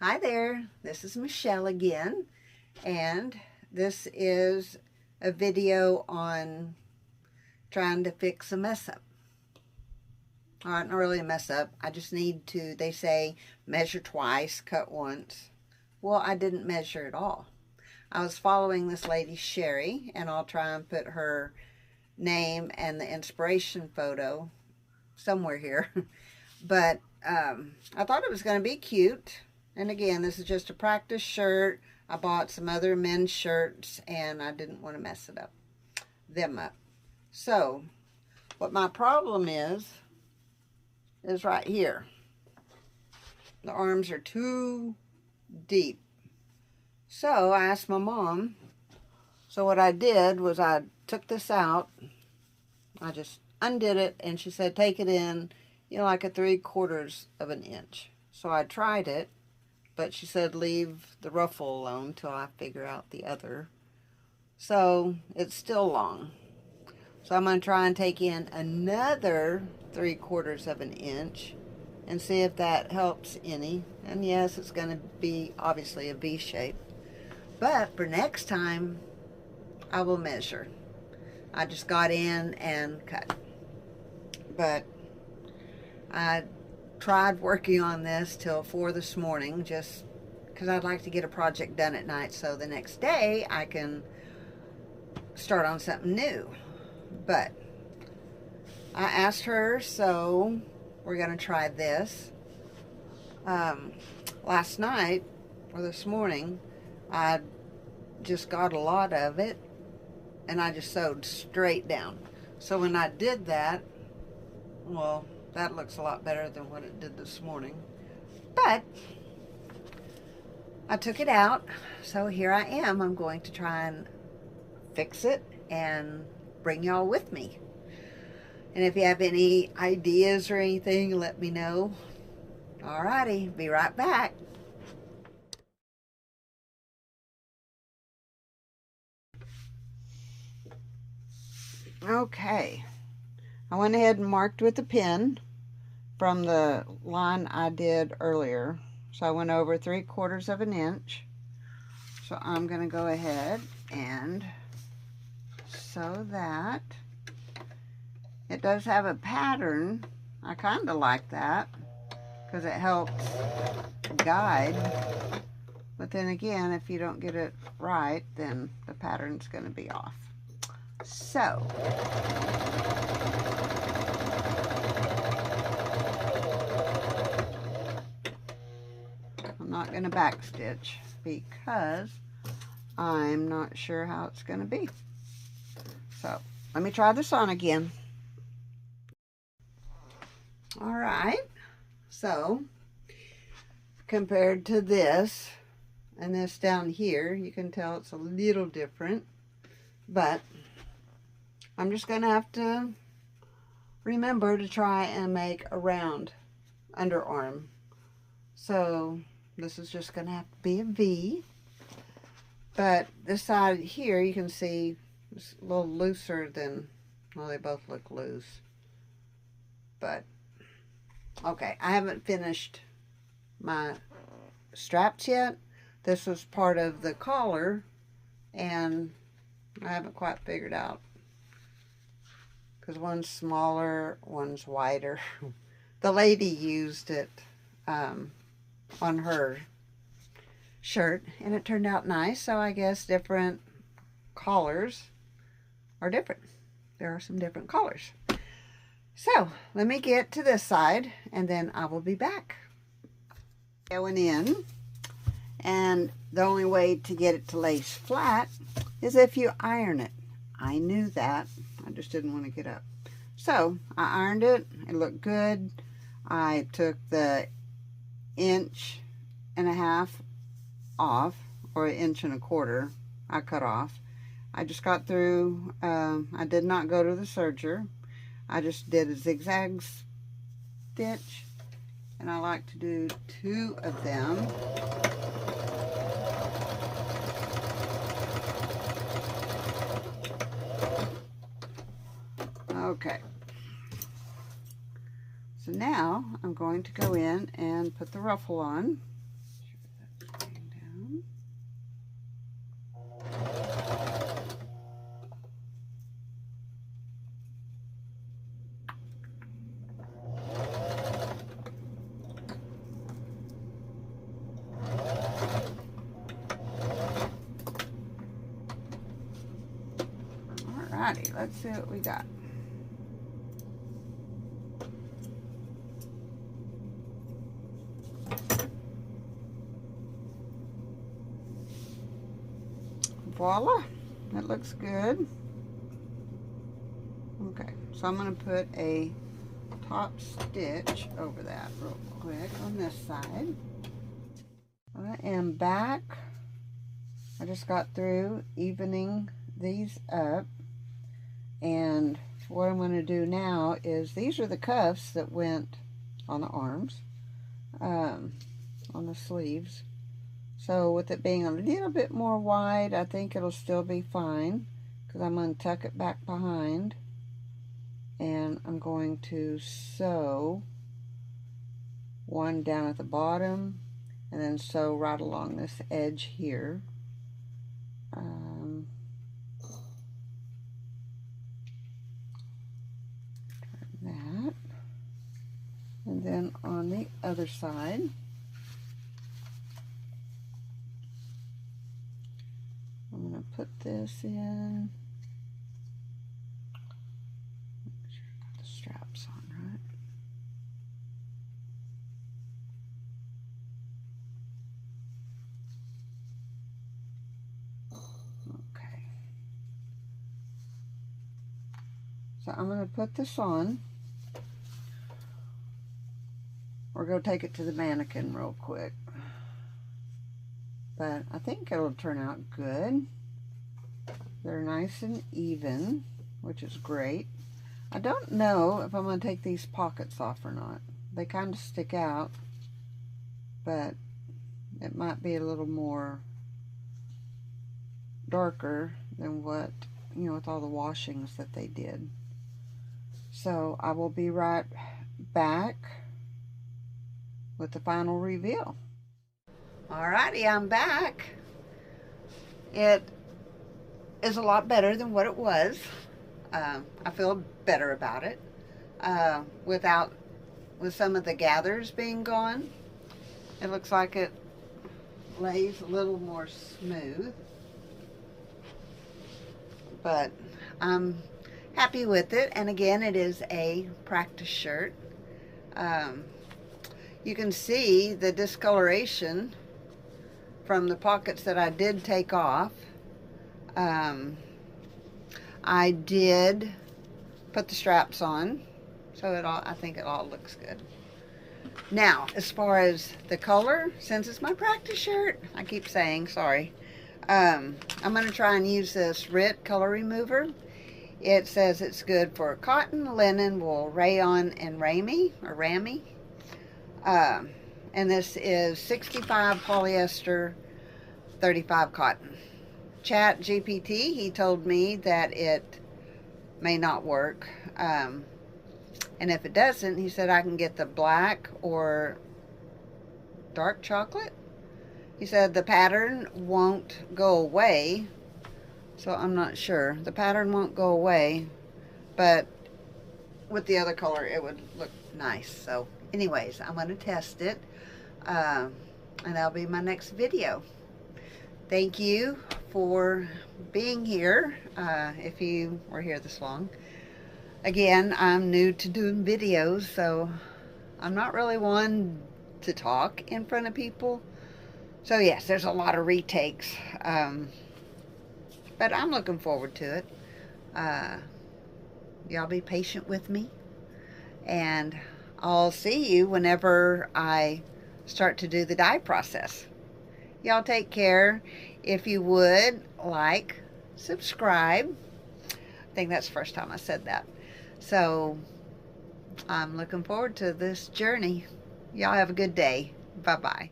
Hi there, this is Michelle again, and this is a video on trying to fix a mess up. Not really a mess up, I just need to, they say, measure twice, cut once. Well, I didn't measure at all. I was following this lady, Sherry, and I'll try and put her name and the inspiration photo somewhere here. But I thought it was going to be cute. And again, this is just a practice shirt. I bought some other men's shirts and I didn't want to mess them up. So what my problem is right here. The arms are too deep. So I asked my mom. So what I did was I took this out. I just undid it and she said take it in, like a 3/4 of an inch. So I tried it. But she said leave the ruffle alone till I figure out the other. So it's still long. So I'm going to try and take in another 3/4 of an inch and see if that helps any. And yes, it's going to be obviously a V shape. But for next time, I will measure. I just got in and cut. But I tried working on this till 4 this morning just because I'd like to get a project done at night so the next day I can start on something new. But I asked her, so we're going to try this. Last night or this morning I just got a lot of it and I just sewed straight down. So when I did that, well, that looks a lot better than what it did this morning. But I took it out, so here I am. I'm going to try and fix it and bring y'all with me. And if you have any ideas or anything, let me know. Alrighty, be right back. Okay, I went ahead and marked with a pen from the line I did earlier. So I went over 3/4 of an inch. So I'm going to go ahead and sew that. It does have a pattern. I kind of like that because it helps guide. But then again, if you don't get it right, then the pattern's going to be off. So I'm not going to backstitch because I'm not sure how it's going to be. So let me try this on again. All right, so compared to this and this down here, you can tell it's a little different, but I'm just going to have to remember to try and make a round underarm. So this is just going to have to be a V. But this side here, you can see it's a little looser than, well, they both look loose. But, okay, I haven't finished my straps yet. This was part of the collar, and I haven't quite figured out. Because one's smaller, one's wider. The lady used it on her shirt and it turned out nice, so I guess different collars are different. There are some different collars. So let me get to this side and then I will be back. Going in, and the only way to get it to lace flat is if you iron it. I knew that, I just didn't want to get up. So I ironed it, it looked good. I took the 1.5 inches off, or 1.25 inches I cut off. I just got through, I did not go to the serger. I just did a zigzag stitch, and I like to do 2 of them. Okay. So now I'm going to go in and put the ruffle on. Alrighty, let's see what we got. Voila, that looks good. Okay, so I'm going to put a top stitch over that real quick on this side. I am back. I just got through evening these up, and what I'm going to do now is, these are the cuffs that went on the arms, on the sleeves. So with it being a little bit more wide, I think it'll still be fine, because I'm going to tuck it back behind, and I'm going to sew one down at the bottom, and then sew right along this edge here. Turn that, and then on the other side, I'm going to put this in. Make sure I got the straps on right. Okay. So I'm going to put this on. We're going to take it to the mannequin real quick. But I think it'll turn out good. They're nice and even, which is great. I don't know if I'm going to take these pockets off or not. They kind of stick out, but it might be a little more darker than what, you know, with all the washings that they did. So I will be right back with the final reveal. Alrighty, I'm back. It is a lot better than what it was. I feel better about it. With some of the gathers being gone, it looks like it lays a little more smooth. But I'm happy with it. And again, it is a practice shirt. You can see the discoloration from the pockets that I did take off. I did put the straps on, so I think it all looks good. Now, as far as the color, since it's my practice shirt, I keep saying, sorry, I'm going to try and use this RIT color remover. It says it's good for cotton, linen, wool, rayon, and ramie. And this is 65 polyester, 35 cotton. Chat GPT, he told me that it may not work. And if it doesn't, he said I can get the black or dark chocolate. He said the pattern won't go away. So I'm not sure. The pattern won't go away, but with the other color it would look nice. So anyways, I'm going to test it, and that'll be my next video. Thank you for being here, if you were here this long. Again, I'm new to doing videos, so I'm not really one to talk in front of people. So yes, there's a lot of retakes, but I'm looking forward to it. Y'all be patient with me, and I'll see you whenever I start to do the dye process. Y'all take care. If you would, like, subscribe. I think that's the first time I said that. So I'm looking forward to this journey. Y'all have a good day. Bye-bye.